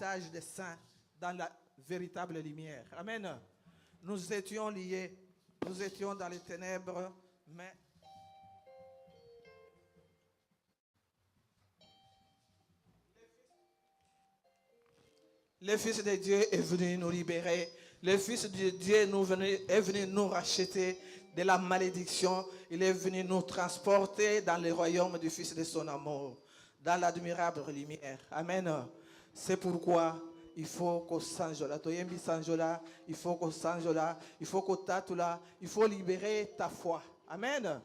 l'héritage des saints dans la véritable lumière. Amen. Nous étions liés, nous étions dans les ténèbres, mais le Fils de Dieu est venu nous libérer. Le Fils de Dieu est venu nous racheter de la malédiction. Il est venu nous transporter dans le royaume du Fils de son amour, dans l'admirable lumière. Amen. C'est pourquoi il faut qu'on change là. Il faut qu'on change là. Il faut qu'on tâte là. Il faut libérer ta foi. Amen.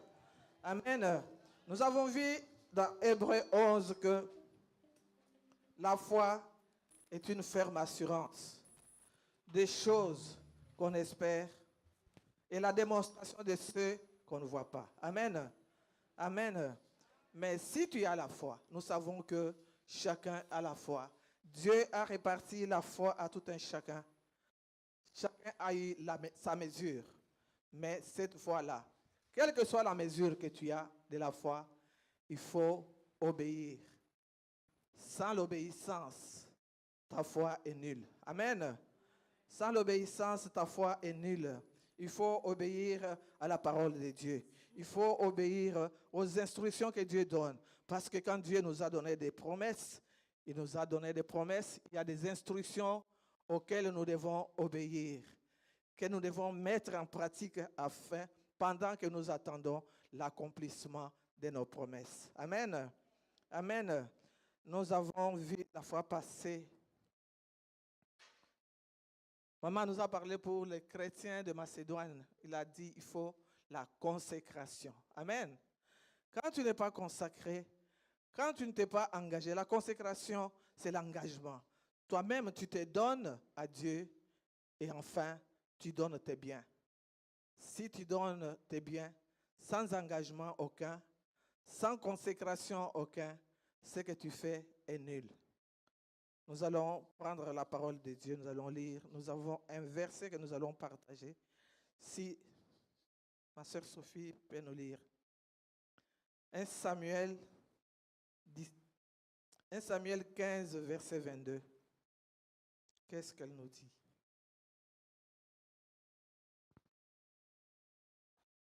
Amen. Nous avons vu dans Hébreux 11 que la foi est une ferme assurance des choses qu'on espère et la démonstration de ceux qu'on ne voit pas. Amen. Amen. Mais si tu as la foi, nous savons que chacun a la foi. Dieu a réparti la foi à tout un chacun. Chacun a eu sa mesure. Mais cette foi-là, quelle que soit la mesure que tu as de la foi, il faut obéir. Sans l'obéissance, ta foi est nulle. Amen. Sans l'obéissance, ta foi est nulle. Il faut obéir à la parole de Dieu. Il faut obéir aux instructions que Dieu donne. Parce que quand Dieu nous a donné des promesses, il nous a donné des promesses, il y a des instructions auxquelles nous devons obéir, que nous devons mettre en pratique pendant que nous attendons l'accomplissement de nos promesses. Amen. Amen. Nous avons vu la fois passée. Maman nous a parlé pour les chrétiens de Macédoine. Il a dit il faut la consécration. Amen. Quand tu n'es pas consacré, quand tu ne t'es pas engagé, la consécration, c'est l'engagement. Toi-même, tu te donnes à Dieu et enfin, tu donnes tes biens. Si tu donnes tes biens sans engagement aucun, sans consécration aucun, ce que tu fais est nul. Nous allons prendre la parole de Dieu, nous allons lire. Nous avons un verset que nous allons partager. Si ma sœur Sophie peut nous lire. 1 Samuel 15, verset 22. Qu'est-ce qu'elle nous dit?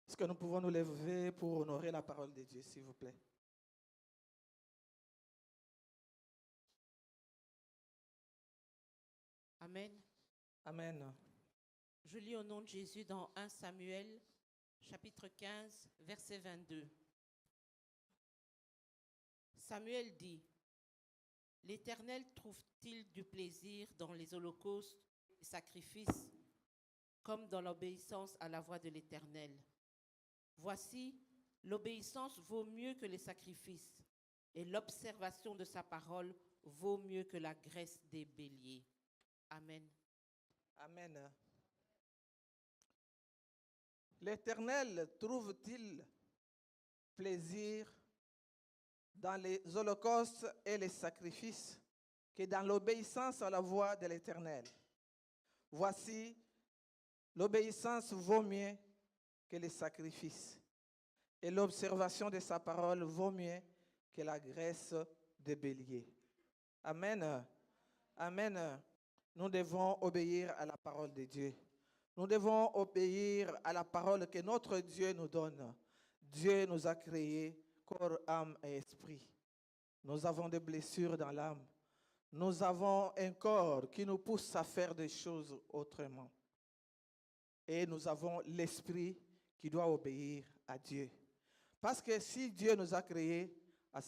Est-ce que nous pouvons nous lever pour honorer la parole de Dieu, s'il vous plaît? Amen. Amen. Je lis au nom de Jésus dans 1 Samuel, chapitre 15, verset 22. Samuel dit, « L'Éternel trouve-t-il du plaisir dans les holocaustes et sacrifices, comme dans l'obéissance à la voix de l'Éternel? Voici, l'obéissance vaut mieux que les sacrifices, et l'observation de sa parole vaut mieux que la graisse des béliers. » Amen. Amen. L'Éternel trouve-t-il plaisir dans les holocaustes et les sacrifices que dans l'obéissance à la voix de l'Éternel? Voici, l'obéissance vaut mieux que les sacrifices, et l'observation de sa parole vaut mieux que la graisse des béliers. Amen. Amen. Nous devons obéir à la parole de Dieu. Nous devons obéir à la parole que notre Dieu nous donne. Dieu nous a créés corps, âme et esprit. Nous avons des blessures dans l'âme. Nous avons un corps qui nous pousse à faire des choses autrement. Et nous avons l'esprit qui doit obéir à Dieu. Parce que si Dieu nous a créés à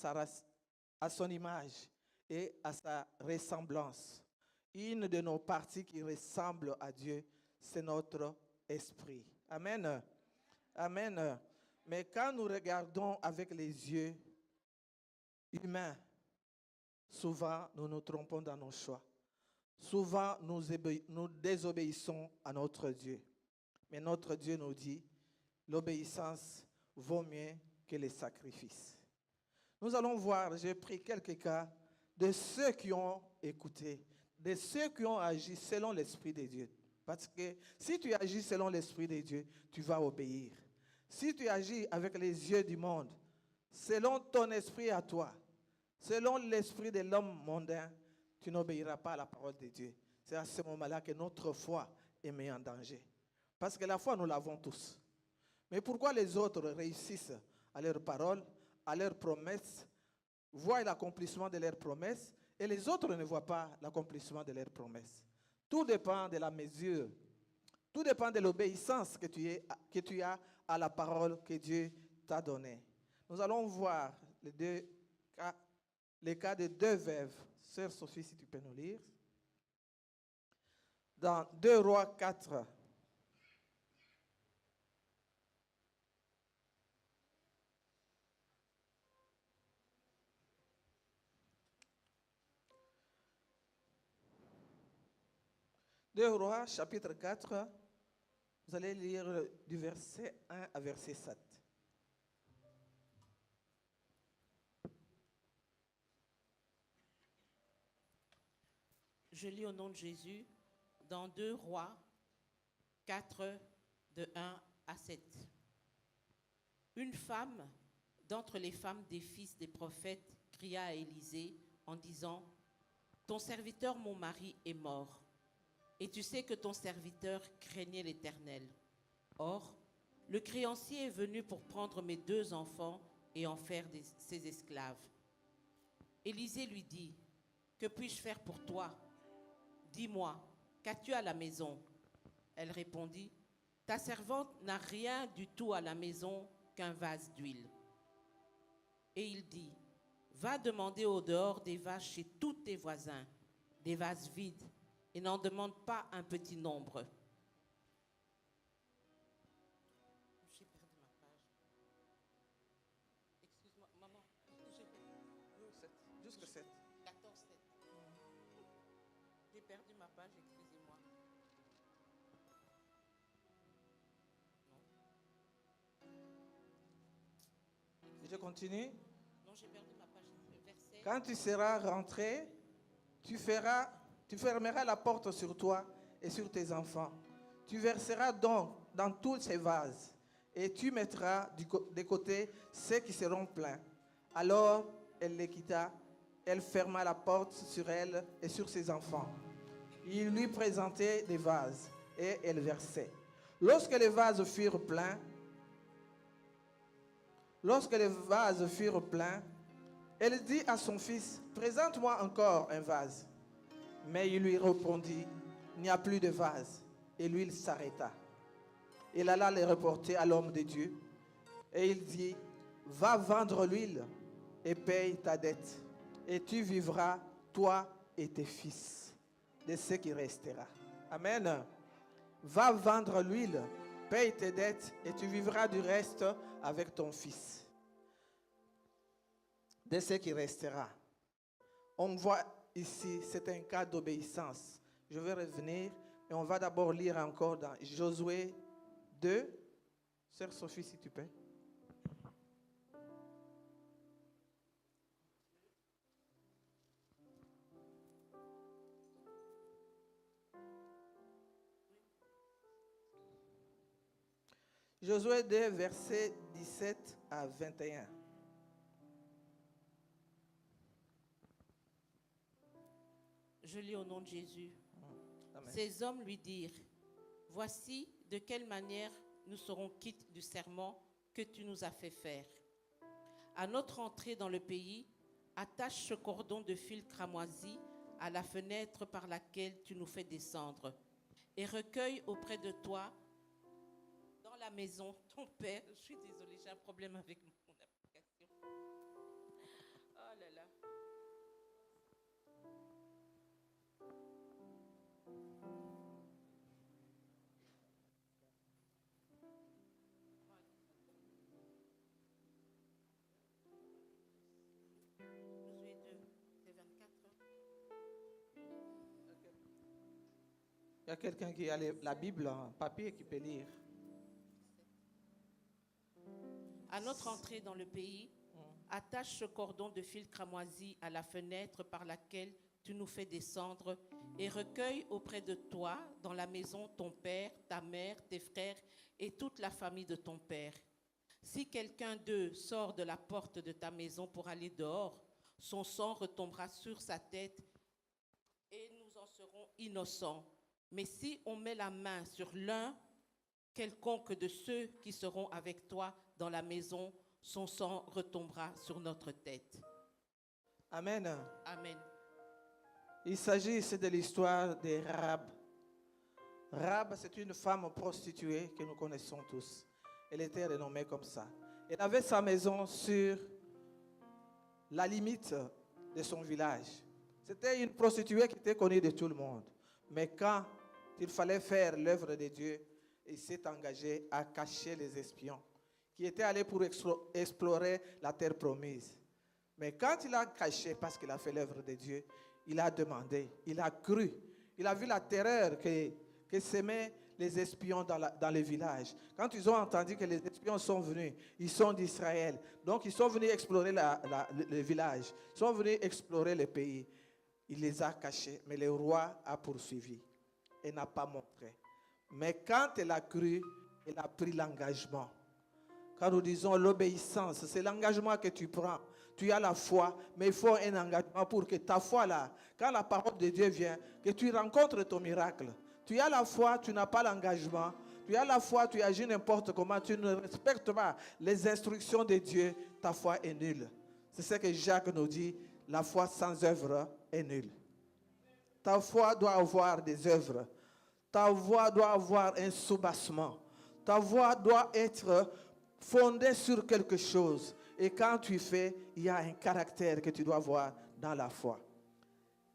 son image et à sa ressemblance, une de nos parties qui ressemble à Dieu, c'est notre esprit. Amen. Amen. Mais quand nous regardons avec les yeux humains, souvent nous nous trompons dans nos choix. Souvent nous désobéissons à notre Dieu. Mais notre Dieu nous dit, l'obéissance vaut mieux que les sacrifices. Nous allons voir, j'ai pris quelques cas de ceux qui ont écouté, de ceux qui ont agi selon l'Esprit de Dieu. Parce que si tu agis selon l'Esprit de Dieu, tu vas obéir. Si tu agis avec les yeux du monde, selon ton esprit à toi, selon l'esprit de l'homme mondain, tu n'obéiras pas à la parole de Dieu. C'est à ce moment-là que notre foi est mise en danger. Parce que la foi, nous l'avons tous. Mais pourquoi les autres réussissent à leurs paroles, à leurs promesses, voient l'accomplissement de leurs promesses, et les autres ne voient pas l'accomplissement de leurs promesses? Tout dépend de la mesure, tout dépend de l'obéissance que tu as à la parole que Dieu t'a donnée. Nous allons voir les cas de deux veuves. Sœur Sophie, si tu peux nous lire. Dans 2 Rois 4. Deux Rois, chapitre 4, vous allez lire du verset 1 à verset 7. Je lis au nom de Jésus dans 2 Rois 4, de 1 à 7. Une femme d'entre les femmes des fils des prophètes cria à Élisée en disant : ton serviteur, mon mari, est mort. Et tu sais que ton serviteur craignait l'Éternel. Or, le créancier est venu pour prendre mes 2 enfants et en faire ses esclaves. Élisée lui dit : que puis-je faire pour toi ? Dis-moi, qu'as-tu à la maison ? Elle répondit : ta servante n'a rien du tout à la maison qu'un vase d'huile. Et il dit : va demander au dehors des vases chez tous tes voisins, des vases vides, et n'en demande pas un petit nombre. J'ai perdu ma page. Excuse-moi, maman. Jusque 7. 14, 7. J'ai perdu ma page, excusez-moi. Je continue. Non, j'ai perdu ma page. Verset. Quand tu seras rentré, tu fermeras la porte sur toi et sur tes enfants. Tu verseras donc dans tous ces vases et tu mettras de côté ceux qui seront pleins. Alors elle les quitta, elle ferma la porte sur elle et sur ses enfants. Il lui présentait des vases et elle versait. Lorsque les vases furent pleins, elle dit à son fils : présente-moi encore un vase. Mais il lui répondit : il n'y a plus de vase. Et l'huile s'arrêta. Il alla les reporter à l'homme de Dieu. Et il dit : va vendre l'huile et paye ta dette. Et tu vivras, toi et tes fils, de ce qui restera. Amen. Va vendre l'huile, paye tes dettes et tu vivras du reste avec ton fils, de ce qui restera. On voit ici, c'est un cas d'obéissance. Je vais revenir et on va d'abord lire encore dans Josué 2. Sœur Sophie, si tu peux. Josué 2, versets 17 à 21. Je lis au nom de Jésus. Amen. Ces hommes lui dirent : voici de quelle manière nous serons quittes du serment que tu nous as fait faire. À notre entrée dans le pays, attache ce cordon de fil cramoisi à la fenêtre par laquelle tu nous fais descendre et recueille auprès de toi dans la maison ton père. Je suis désolée, j'ai un problème avec mon application. Oh là là. Josué 2, c'est 24. Il y a quelqu'un qui a la Bible en papier qui peut lire. À notre entrée dans le pays, attache ce cordon de fil cramoisi à la fenêtre par laquelle tu nous fais descendre et recueille auprès de toi dans la maison ton père, ta mère, tes frères et toute la famille de ton père. Si quelqu'un d'eux sort de la porte de ta maison pour aller dehors, son sang retombera sur sa tête seront innocents. Mais si on met la main sur l'un quelconque de ceux qui seront avec toi dans la maison, son sang retombera sur notre tête. Amen. Amen. Il s'agit ici de l'histoire de Rahab. Rahab, c'est une femme prostituée que nous connaissons tous. Elle était renommée comme ça. Elle avait sa maison sur la limite de son village. C'était une prostituée qui était connue de tout le monde. Mais quand il fallait faire l'œuvre de Dieu, il s'est engagé à cacher les espions qui étaient allés pour explorer la terre promise. Mais quand il a caché parce qu'il a fait l'œuvre de Dieu, il a demandé, il a cru, il a vu la terreur que s'aimaient les espions dans les villages. Quand ils ont entendu que les espions sont venus, ils sont d'Israël. Donc ils sont venus explorer le village, ils sont venus explorer le pays. Il les a cachés, mais le roi a poursuivi et n'a pas montré. Mais quand elle a cru, elle a pris l'engagement. Quand nous disons l'obéissance, c'est l'engagement que tu prends. Tu as la foi, mais il faut un engagement pour que ta foi là, quand la parole de Dieu vient, que tu rencontres ton miracle. Tu as la foi, tu n'as pas l'engagement. Tu as la foi, tu agis n'importe comment, tu ne respectes pas les instructions de Dieu, ta foi est nulle. C'est ce que Jacques nous dit, la foi sans œuvre est nulle. Ta foi doit avoir des œuvres. Ta voix doit avoir un soubassement. Ta voix doit être fondée sur quelque chose. Et quand tu fais, il y a un caractère que tu dois avoir dans la foi.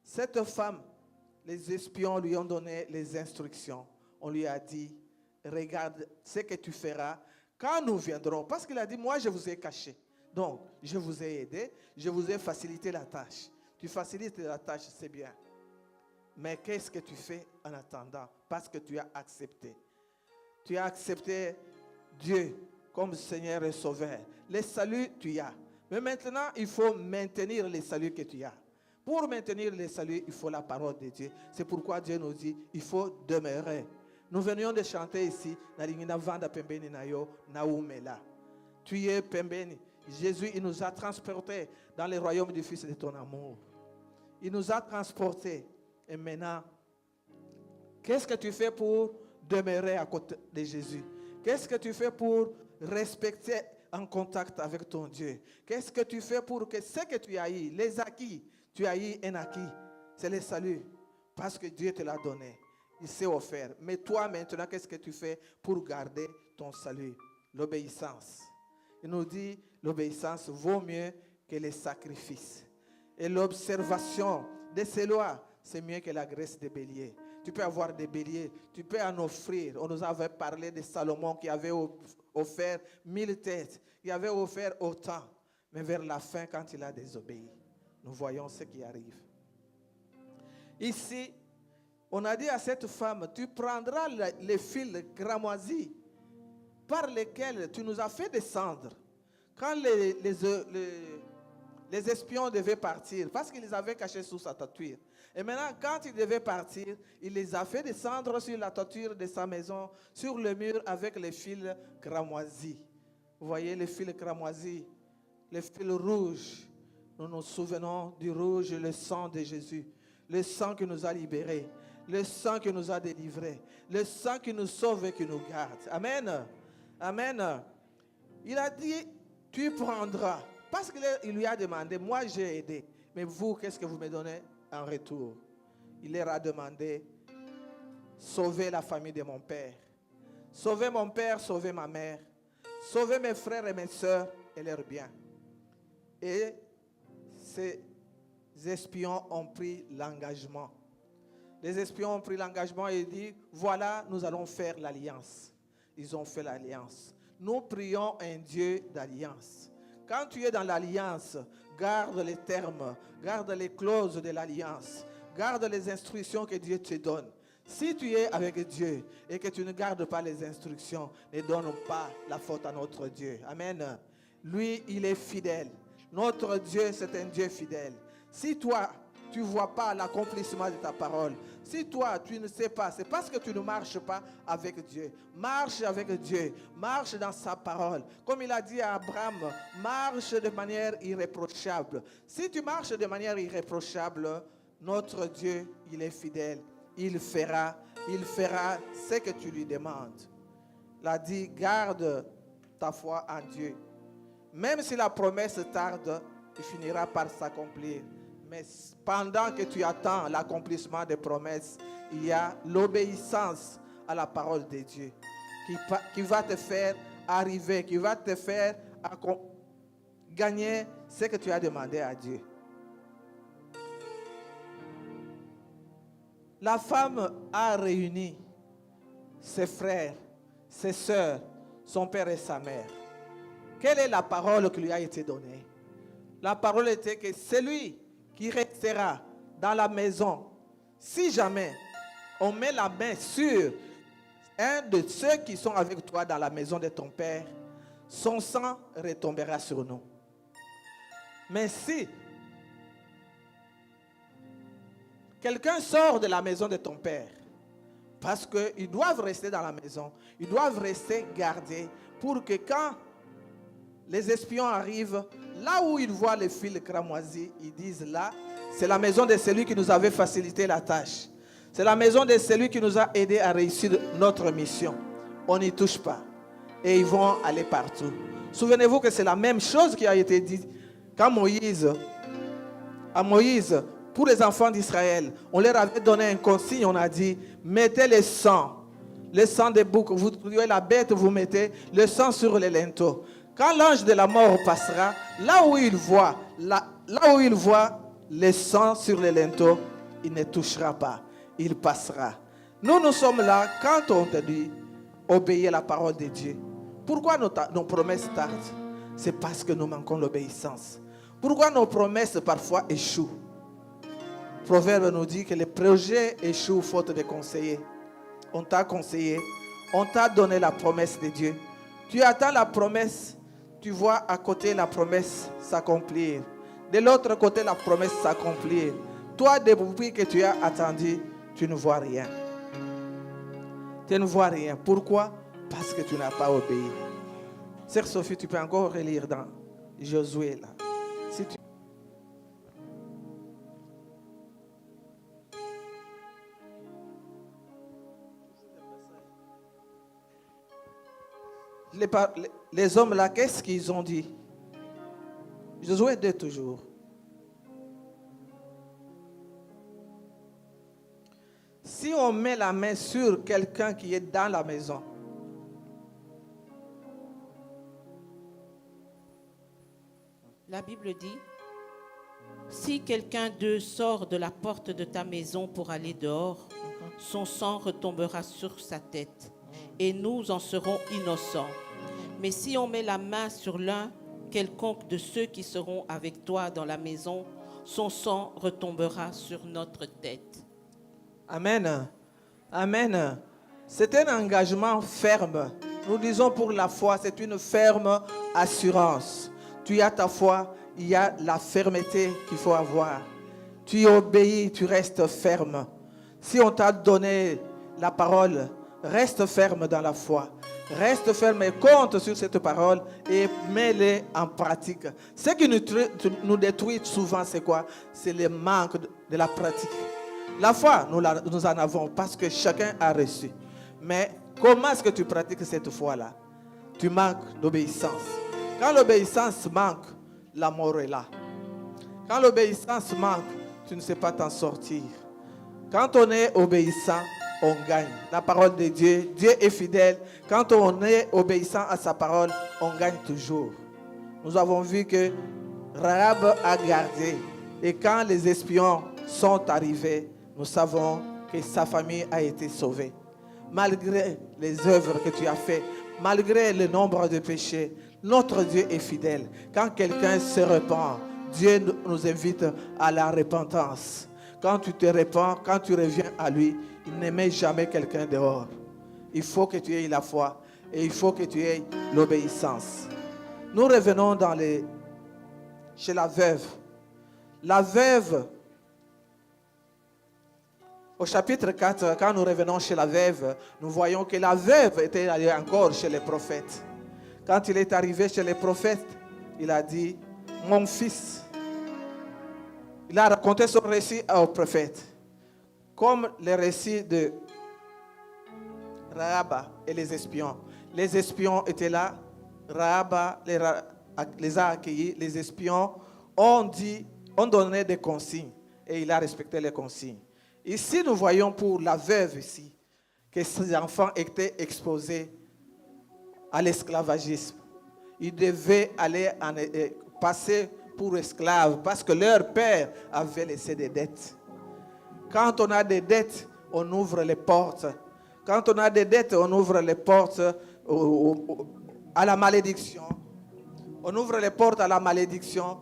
Cette femme, les espions lui ont donné les instructions. On lui a dit, regarde ce que tu feras quand nous viendrons. Parce qu'il a dit, moi je vous ai caché. Donc, je vous ai aidé, je vous ai facilité la tâche. Tu facilites la tâche, c'est bien. Mais qu'est-ce que tu fais en attendant? Parce que tu as accepté. Tu as accepté Dieu comme Seigneur et Sauveur. Le salut, tu as. Mais maintenant, il faut maintenir le salut que tu as. Pour maintenir le salut, il faut la parole de Dieu. C'est pourquoi Dieu nous dit, il faut demeurer. Nous venions de chanter ici, tu es Pembeni. Jésus, il nous a transportés dans le royaume du Fils de ton amour. Il nous a transportés. Et maintenant, qu'est-ce que tu fais pour demeurer à côté de Jésus? Qu'est-ce que tu fais pour respecter en contact avec ton Dieu? Qu'est-ce que tu fais pour que ce que tu as eu, les acquis, tu as eu un acquis, c'est le salut. Parce que Dieu te l'a donné. Il s'est offert. Mais toi maintenant, qu'est-ce que tu fais pour garder ton salut? L'obéissance. Il nous dit, l'obéissance vaut mieux que les sacrifices. Et l'observation de ces lois, c'est mieux que la graisse des béliers. Tu peux avoir des béliers, tu peux en offrir. On nous avait parlé de Salomon qui avait offert 1000 têtes, qui avait offert autant. Mais vers la fin, quand il a désobéi, nous voyons ce qui arrive. Ici, on a dit à cette femme, tu prendras les fils cramoisis par lesquels tu nous as fait descendre. Quand les espions devaient partir, parce qu'ils les avaient cachés sous sa toiture. Et maintenant, quand ils devaient partir, il les a fait descendre sur la toiture de sa maison, sur le mur avec les fils cramoisis. Vous voyez les fils cramoisis, les fils rouges. Nous nous souvenons du rouge, le sang de Jésus. Le sang qui nous a libérés. Le sang qui nous a délivrés. Le sang qui nous sauve et qui nous garde. Amen. Amen. Il a dit, tu prendras. Parce qu'il lui a demandé, moi j'ai aidé. Mais vous, qu'est-ce que vous me donnez en retour? Il leur a demandé, sauvez la famille de mon père. Sauvez mon père, sauvez ma mère. Sauvez mes frères et mes sœurs et leurs biens. Et ces espions ont pris l'engagement. Les espions ont pris l'engagement et dit, voilà, nous allons faire l'alliance. Ils ont fait l'alliance. Nous prions un Dieu d'alliance. Quand tu es dans l'alliance, garde les termes, garde les clauses de l'alliance, garde les instructions que Dieu te donne. Si tu es avec Dieu et que tu ne gardes pas les instructions, ne donne pas la faute à notre Dieu. Amen. Lui, il est fidèle. Notre Dieu, c'est un Dieu fidèle. Si toi, tu ne vois pas l'accomplissement de ta parole, si toi, tu ne sais pas, c'est parce que tu ne marches pas avec Dieu. Marche avec Dieu. Marche dans sa parole. Comme il a dit à Abraham, marche de manière irréprochable. Si tu marches de manière irréprochable, Notre Dieu, il est fidèle. Il fera ce que tu lui demandes. Il a dit, garde ta foi en Dieu. Même si la promesse tarde, il finira par s'accomplir. Mais pendant que tu attends l'accomplissement des promesses, il y a l'obéissance à la parole de Dieu qui va te faire arriver, qui va te faire gagner ce que tu as demandé à Dieu. La femme a réuni ses frères, ses sœurs, son père et sa mère. Quelle est la parole qui lui a été donnée? La parole était que celui qui restera dans la maison, si jamais on met la main sur un de ceux qui sont avec toi dans la maison de ton père, son sang retombera sur nous. Mais si quelqu'un sort de la maison de ton père, parce qu'ils doivent rester dans la maison, ils doivent rester gardés pour que quand les espions arrivent, là où ils voient les fils cramoisis, ils disent là, c'est la maison de celui qui nous avait facilité la tâche. C'est la maison de celui qui nous a aidé à réussir notre mission. On n'y touche pas. Et ils vont aller partout. Souvenez-vous que c'est la même chose qui a été dite quand à Moïse, pour les enfants d'Israël, on leur avait donné un consigne, on a dit, mettez le sang des boucs, vous tuez la bête, vous mettez le sang sur les linteaux. Quand l'ange de la mort passera, là où il voit le sang sur les linteaux, il ne touchera pas, il passera. Nous sommes là quand on te dit, obéir à la parole de Dieu. Pourquoi nos promesses tardent? C'est parce que nous manquons l'obéissance. Pourquoi nos promesses parfois échouent? Le proverbe nous dit que les projets échouent faute de conseillers. On t'a conseillé, on t'a donné la promesse de Dieu. Tu attends la promesse, tu vois à côté la promesse s'accomplir. De l'autre côté, la promesse s'accomplir. Toi, depuis que tu as attendu, tu ne vois rien. Tu ne vois rien. Pourquoi? Parce que tu n'as pas obéi. Sœur Sophie, tu peux encore relire dans Josué là. Si tu... Les hommes là, qu'est-ce qu'ils ont dit? Josué 2 toujours. Si on met la main sur quelqu'un qui est dans la maison, la Bible dit, si quelqu'un d'eux sort de la porte de ta maison pour aller dehors, son sang retombera sur sa tête et nous en serons innocents. Mais si on met la main sur l'un quelconque de ceux qui seront avec toi dans la maison, son sang retombera sur notre tête. Amen. Amen. C'est un engagement ferme. Nous disons pour la foi, c'est une ferme assurance. Tu as ta foi, il y a la fermeté qu'il faut avoir. Tu obéis, tu restes ferme. Si on t'a donné la parole, reste ferme dans la foi. Reste ferme et compte sur cette parole et mets-les en pratique. Ce qui nous détruit souvent, c'est quoi? C'est le manque de la pratique. La foi, nous en avons parce que chacun a reçu. Mais comment est-ce que tu pratiques cette foi-là? Tu manques d'obéissance. Quand l'obéissance manque, la mort est là. Quand l'obéissance manque, tu ne sais pas t'en sortir. Quand on est obéissant, on gagne. La parole de Dieu, Dieu est fidèle. Quand on est obéissant à sa parole, on gagne toujours. Nous avons vu que Rahab a gardé. Et quand les espions sont arrivés, nous savons que sa famille a été sauvée. Malgré les œuvres que tu as faites, malgré le nombre de péchés, notre Dieu est fidèle. Quand quelqu'un se repent, Dieu nous invite à la repentance. Quand tu te repens, quand tu reviens à lui, il ne met jamais quelqu'un dehors. Il faut que tu aies la foi et il faut que tu aies l'obéissance. Nous revenons chez la veuve. La veuve, au chapitre 4, quand nous revenons chez la veuve, nous voyons que la veuve était allée encore chez les prophètes. Quand il est arrivé chez les prophètes, il a dit, mon fils, Il a raconté son récit au prophète. Comme le récit de Rahab et les espions. Les espions étaient là. Rahab les a accueillis. Les espions ont donné des consignes. Et il a respecté les consignes. Ici, nous voyons pour la veuve ici, que ses enfants étaient exposés à l'esclavagisme. Ils devaient aller passer pour esclaves parce que leur père avait laissé des dettes. Quand on a des dettes, on ouvre les portes. Quand on a des dettes, on ouvre les portes à la malédiction. On ouvre les portes à la malédiction.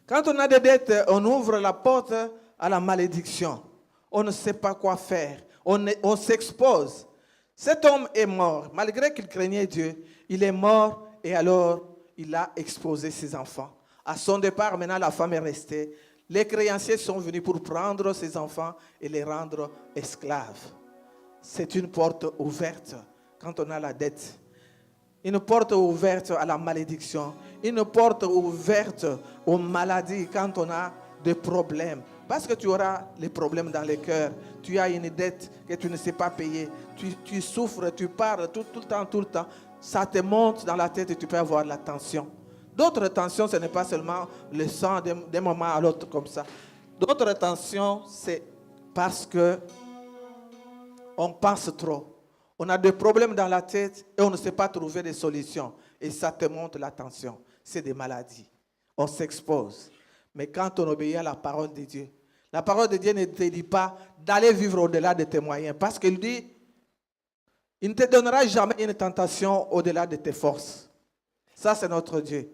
Quand on a des dettes, on ouvre la porte à la malédiction. On ne sait pas quoi faire. On s'expose. Cet homme est mort. Malgré qu'il craignait Dieu, il est mort et alors il a exposé ses enfants. À son départ, maintenant, la femme est restée. Les créanciers sont venus pour prendre ses enfants et les rendre esclaves. C'est une porte ouverte quand on a la dette. Une porte ouverte à la malédiction. Une porte ouverte aux maladies quand on a des problèmes. Parce que tu auras les problèmes dans le cœur. Tu as une dette que tu ne sais pas payer. Tu souffres, tu parles tout le temps. Ça te monte dans la tête et tu peux avoir la tension. D'autres tensions, ce n'est pas seulement le sang d'un moment à l'autre comme ça. D'autres tensions, c'est parce que on pense trop. On a des problèmes dans la tête et on ne sait pas trouver des solutions. Et ça te monte la tension. C'est des maladies. On s'expose. Mais quand on obéit à la parole de Dieu, la parole de Dieu ne te dit pas d'aller vivre au-delà de tes moyens. Parce qu'il dit, il ne te donnera jamais une tentation au-delà de tes forces. Ça, c'est notre Dieu.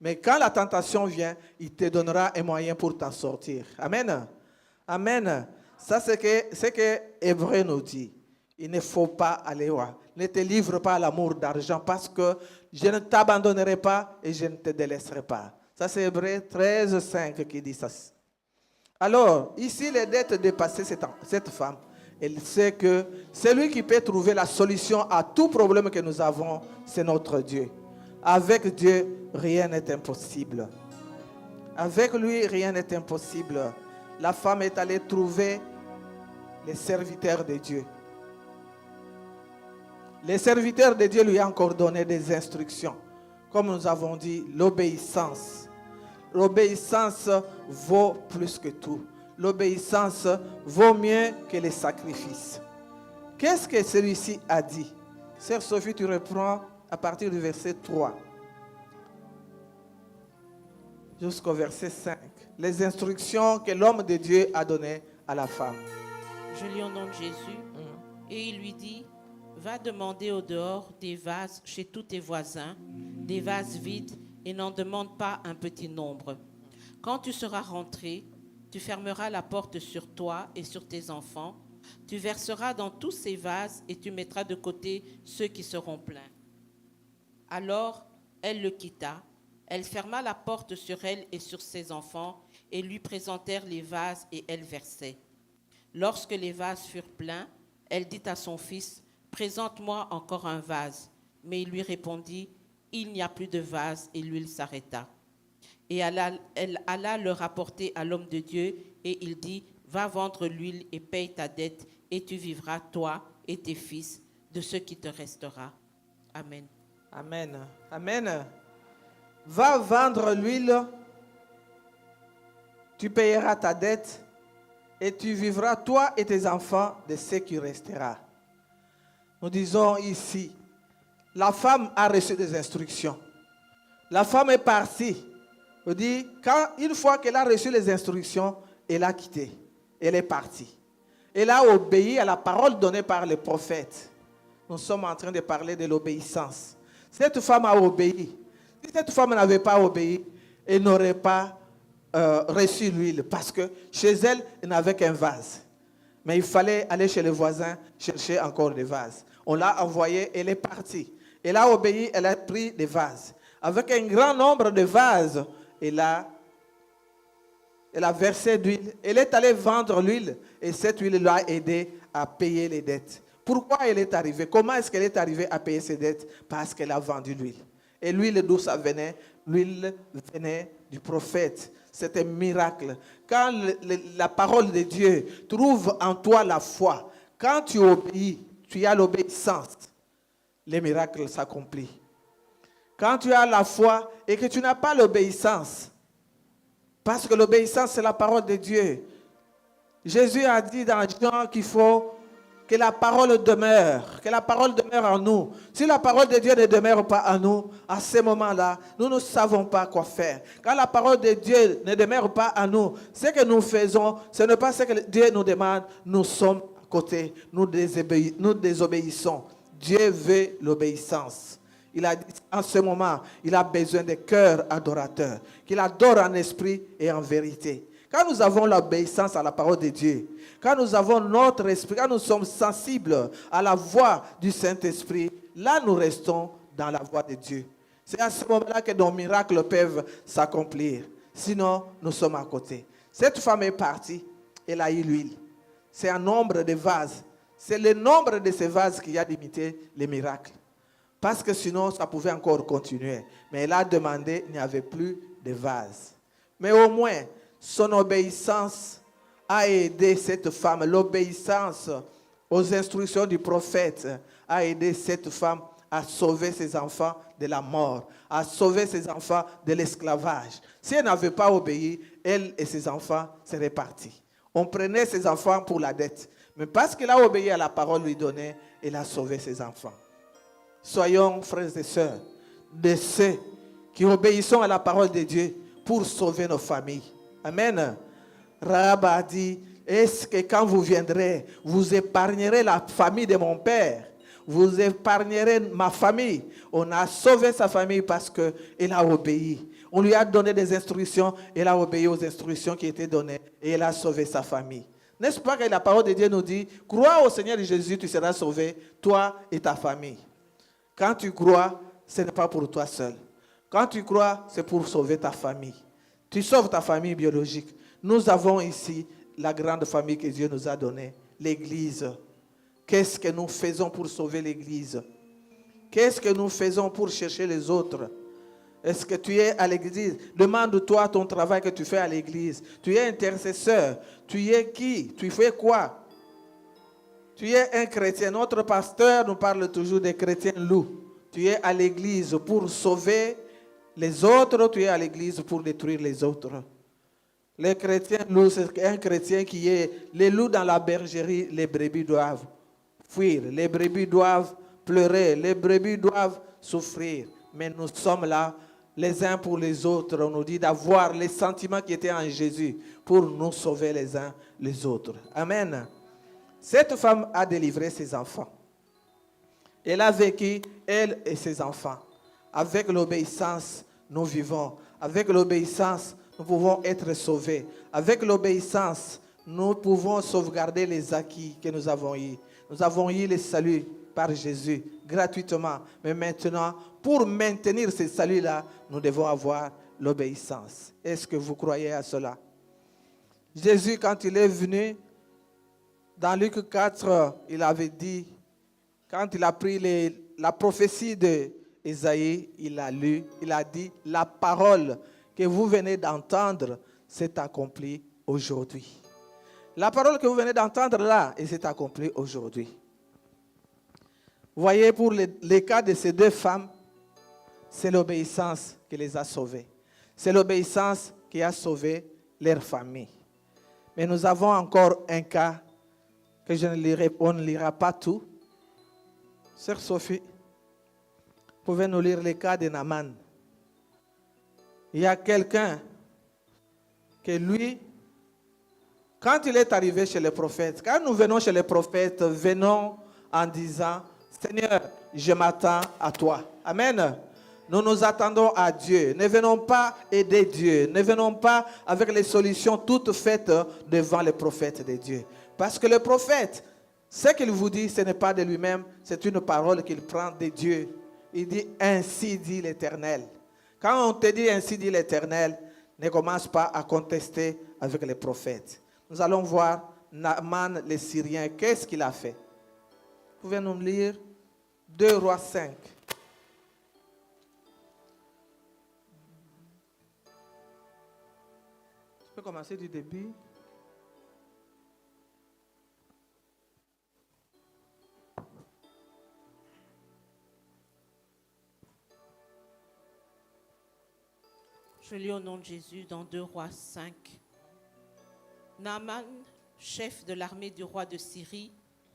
Mais quand la tentation vient, il te donnera un moyen pour t'en sortir. Amen. Amen. Ça, c'est ce que Hébreu nous dit. Il ne faut pas aller loin. Ne te livre pas à l'amour d'argent parce que je ne t'abandonnerai pas et je ne te délaisserai pas. Ça, c'est Hébreu 13, 5 qui dit ça. Alors, ici, les dettes dépassaient cette femme. Elle sait que celui qui peut trouver la solution à tout problème que nous avons, c'est notre Dieu. Avec Dieu, rien n'est impossible. Avec lui, rien n'est impossible. La femme est allée trouver les serviteurs de Dieu. Les serviteurs de Dieu lui ont encore donné des instructions. Comme nous avons dit, l'obéissance. L'obéissance vaut plus que tout. L'obéissance vaut mieux que les sacrifices. Qu'est-ce que celui-ci a dit? Sœur Sophie, tu reprends à partir du verset 3 jusqu'au verset 5. Les instructions que l'homme de Dieu a données à la femme. Je lis au nom de Jésus. Et il lui dit, va demander au dehors des vases chez tous tes voisins, des vases vides, et n'en demande pas un petit nombre. Quand tu seras rentré, tu fermeras la porte sur toi et sur tes enfants. Tu verseras dans tous ces vases et tu mettras de côté ceux qui seront pleins. Alors, elle le quitta. Elle ferma la porte sur elle et sur ses enfants et lui présentèrent les vases et elle versait. Lorsque les vases furent pleins, elle dit à son fils, « Présente-moi encore un vase. » Mais il lui répondit, « Il n'y a plus de vase. » Et l'huile s'arrêta. Et elle alla le rapporter à l'homme de Dieu et il dit, « Va vendre l'huile et paye ta dette et tu vivras, toi et tes fils, de ce qui te restera. » Amen. Amen. Amen. Va vendre l'huile, tu payeras ta dette et tu vivras, toi et tes enfants, de ce qui restera. Nous disons ici, la femme a reçu des instructions. La femme est partie. On dit, une fois qu'elle a reçu les instructions, elle a quitté. Elle est partie. Elle a obéi à la parole donnée par le prophète. Nous sommes en train de parler de l'obéissance. Cette femme a obéi. Si cette femme n'avait pas obéi, elle n'aurait pas reçu l'huile parce que chez elle, elle n'avait qu'un vase. Mais il fallait aller chez les voisins chercher encore des vases. On l'a envoyée, elle est partie. Elle a obéi, elle a pris des vases. Avec un grand nombre de vases, elle a versé d'huile. Elle est allée vendre l'huile et cette huile l'a aidé à payer les dettes. Pourquoi elle est arrivée? Comment est-ce qu'elle est arrivée à payer ses dettes? Parce qu'elle a vendu l'huile. Et l'huile d'où ça venait? L'huile venait du prophète. C'était un miracle. Quand la parole de Dieu trouve en toi la foi, quand tu obéis, tu as l'obéissance, les miracles s'accomplissent. Quand tu as la foi et que tu n'as pas l'obéissance, parce que l'obéissance, c'est la parole de Dieu. Jésus a dit dans Jean qu'il faut que la parole demeure en nous. Si la parole de Dieu ne demeure pas en nous, à ce moment-là, nous ne savons pas quoi faire. Quand la parole de Dieu ne demeure pas en nous, ce que nous faisons, ce n'est pas ce que Dieu nous demande, nous sommes à côté, nous désobéissons. Dieu veut l'obéissance. Il a dit, en ce moment, il a besoin de cœurs adorateurs, qu'il adore en esprit et en vérité. Quand nous avons l'obéissance à la parole de Dieu, quand nous avons notre esprit, quand nous sommes sensibles à la voix du Saint-Esprit, là nous restons dans la voix de Dieu. C'est à ce moment-là que nos miracles peuvent s'accomplir. Sinon, nous sommes à côté. Cette femme est partie, elle a eu l'huile. C'est un nombre de vases. C'est le nombre de ces vases qui a limité les miracles. Parce que sinon, ça pouvait encore continuer. Mais elle a demandé, il n'y avait plus de vases. Mais au moins, son obéissance a aidé cette femme. L'obéissance aux instructions du prophète a aidé cette femme à sauver ses enfants de la mort, à sauver ses enfants de l'esclavage. Si elle n'avait pas obéi, elle et ses enfants seraient partis. On prenait ses enfants pour la dette. Mais parce qu'elle a obéi à la parole lui donnée, elle a sauvé ses enfants. Soyons, frères et sœurs, de ceux qui obéissons à la parole de Dieu pour sauver nos familles. Amen. Rahab a dit, est-ce que quand vous viendrez, vous épargnerez la famille de mon père? Vous épargnerez ma famille. On a sauvé sa famille parce qu'elle a obéi. On lui a donné des instructions, elle a obéi aux instructions qui étaient données et elle a sauvé sa famille. N'est-ce pas que la parole de Dieu nous dit, crois au Seigneur Jésus, tu seras sauvé, toi et ta famille. Quand tu crois, ce n'est pas pour toi seul. Quand tu crois, c'est pour sauver ta famille. Tu sauves ta famille biologique. Nous avons ici la grande famille que Dieu nous a donnée, l'Église. Qu'est-ce que nous faisons pour sauver l'Église? Qu'est-ce que nous faisons pour chercher les autres? Est-ce que tu es à l'Église? Demande-toi ton travail que tu fais à l'Église. Tu es intercesseur. Tu es qui? Tu fais quoi? Tu es un chrétien. Notre pasteur nous parle toujours des chrétiens loups. Tu es à l'église pour sauver les autres, tu es à l'église pour détruire les autres. Les chrétiens loups, c'est un chrétien qui est les loups dans la bergerie, les brebis doivent fuir, les brebis doivent pleurer, les brebis doivent souffrir. Mais nous sommes là les uns pour les autres. On nous dit d'avoir les sentiments qui étaient en Jésus pour nous sauver les uns les autres. Amen. Cette femme a délivré ses enfants. Elle a vécu, elle et ses enfants. Avec l'obéissance, nous vivons. Avec l'obéissance, nous pouvons être sauvés. Avec l'obéissance, nous pouvons sauvegarder les acquis que nous avons eus. Nous avons eu le salut par Jésus, gratuitement. Mais maintenant, pour maintenir ce salut-là, nous devons avoir l'obéissance. Est-ce que vous croyez à cela? Jésus, quand il est venu, dans Luc 4, il avait dit, quand il a pris la prophétie d'Ésaïe, il a lu, il a dit, la parole que vous venez d'entendre s'est accomplie aujourd'hui. La parole que vous venez d'entendre là, elle s'est accomplie aujourd'hui. Vous voyez, pour les cas de ces deux femmes, c'est l'obéissance qui les a sauvées. C'est l'obéissance qui a sauvé leur famille. Mais nous avons encore un cas que on ne lira pas tout. Sœur Sophie, vous pouvez nous lire le cas de Naaman. Il y a quelqu'un que lui, quand il est arrivé chez le prophète, quand nous venons chez le prophète, venons en disant, Seigneur, je m'attends à toi. Amen. Nous nous attendons à Dieu. Ne venons pas aider Dieu. Ne venons pas avec les solutions toutes faites devant le prophète de Dieu. Parce que le prophète, ce qu'il vous dit, ce n'est pas de lui-même, c'est une parole qu'il prend de Dieu. Il dit, ainsi dit l'Éternel. Quand on te dit ainsi dit l'Éternel, ne commence pas à contester avec les prophètes. Nous allons voir Naaman le Syrien. Qu'est-ce qu'il a fait? Vous pouvez nous lire 2 Rois 5. peux commencer du début. Je lis au nom de Jésus dans 2 Rois 5. Naaman, chef de l'armée du roi de Syrie,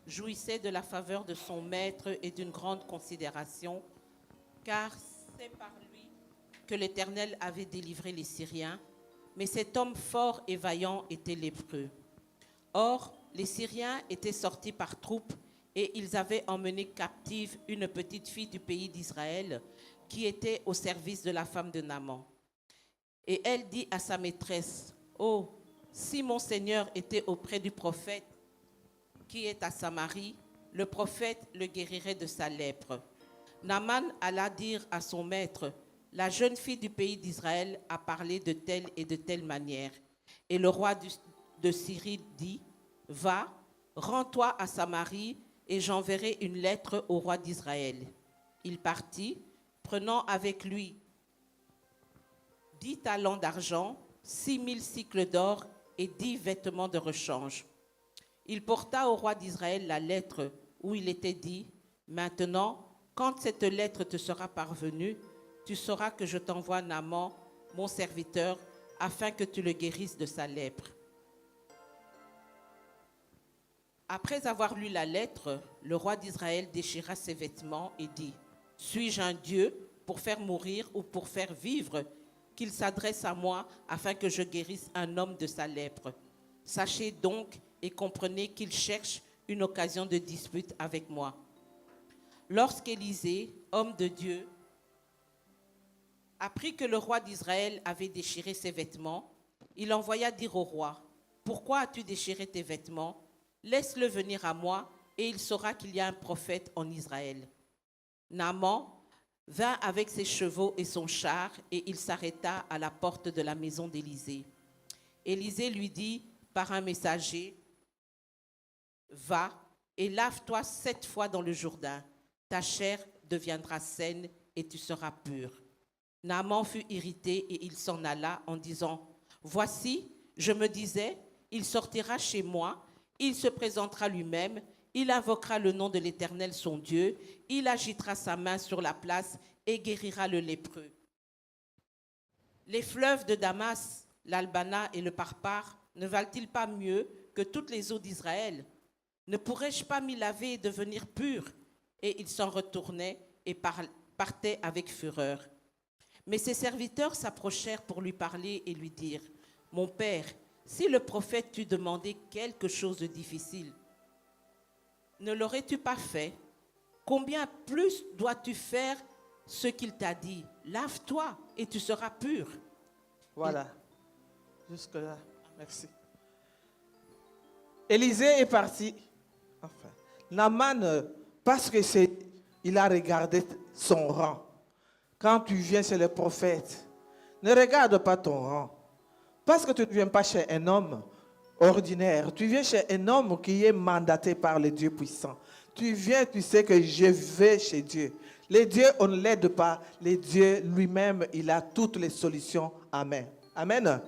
jouissait de la faveur de son maître et d'une grande considération, car c'est par lui que l'Éternel avait délivré les Syriens, mais cet homme fort et vaillant était lépreux. Or, les Syriens étaient sortis par troupes et ils avaient emmené captive une petite fille du pays d'Israël qui était au service de la femme de Naaman. Et elle dit à sa maîtresse, « Oh, si mon Seigneur était auprès du prophète qui est à Samarie, le prophète le guérirait de sa lèpre. » Naaman alla dire à son maître, « La jeune fille du pays d'Israël a parlé de telle et de telle manière. » Et le roi de Syrie dit, « Va, rends-toi à Samarie et j'enverrai une lettre au roi d'Israël. » Il partit, prenant avec lui 10 talents d'argent, 6000 cycles d'or et 10 vêtements de rechange. Il porta au roi d'Israël la lettre où il était dit, « Maintenant, quand cette lettre te sera parvenue, tu sauras que je t'envoie Naaman, mon serviteur, afin que tu le guérisses de sa lèpre. » Après avoir lu la lettre, le roi d'Israël déchira ses vêtements et dit, « Suis-je un Dieu pour faire mourir ou pour faire vivre qu'il s'adresse à moi afin que je guérisse un homme de sa lèpre? Sachez donc et comprenez qu'il cherche une occasion de dispute avec moi. » Lorsqu'Élisée, homme de Dieu, apprit que le roi d'Israël avait déchiré ses vêtements, il envoya dire au roi, « Pourquoi as-tu déchiré tes vêtements? Laisse-le venir à moi, et il saura qu'il y a un prophète en Israël. » Naaman vint avec ses chevaux et son char, et il s'arrêta à la porte de la maison d'Élisée. Élisée lui dit par un messager, « Va et lave-toi 7 fois dans le Jourdain. Ta chair deviendra saine et tu seras pur. » Naaman fut irrité et il s'en alla en disant, « Voici, je me disais, il sortira chez moi, il se présentera lui-même, il invoquera le nom de l'Éternel son Dieu, il agitera sa main sur la place et guérira le lépreux. Les fleuves de Damas, l'Albana et le Parpar, ne valent-ils pas mieux que toutes les eaux d'Israël? Ne pourrais-je pas m'y laver et devenir pur? » Et il s'en retournait et partait avec fureur. Mais ses serviteurs s'approchèrent pour lui parler et lui dire, « Mon père, si le prophète t'eût demandé quelque chose de difficile, ne l'aurais-tu pas fait? Combien plus dois-tu faire ce qu'il t'a dit? Lave-toi et tu seras pur. » Voilà. Jusque-là. Merci. Élisée est parti. Enfin, Naaman, parce que il a regardé son rang. Quand tu viens chez le prophète, ne regarde pas ton rang. Parce que tu ne viens pas chez un homme ordinaire. Tu viens chez un homme qui est mandaté par le Dieu puissant. Tu viens, tu sais que je vais chez Dieu. Les dieux, on ne l'aide pas. Les dieux lui-même, il a toutes les solutions. Amen. Amen.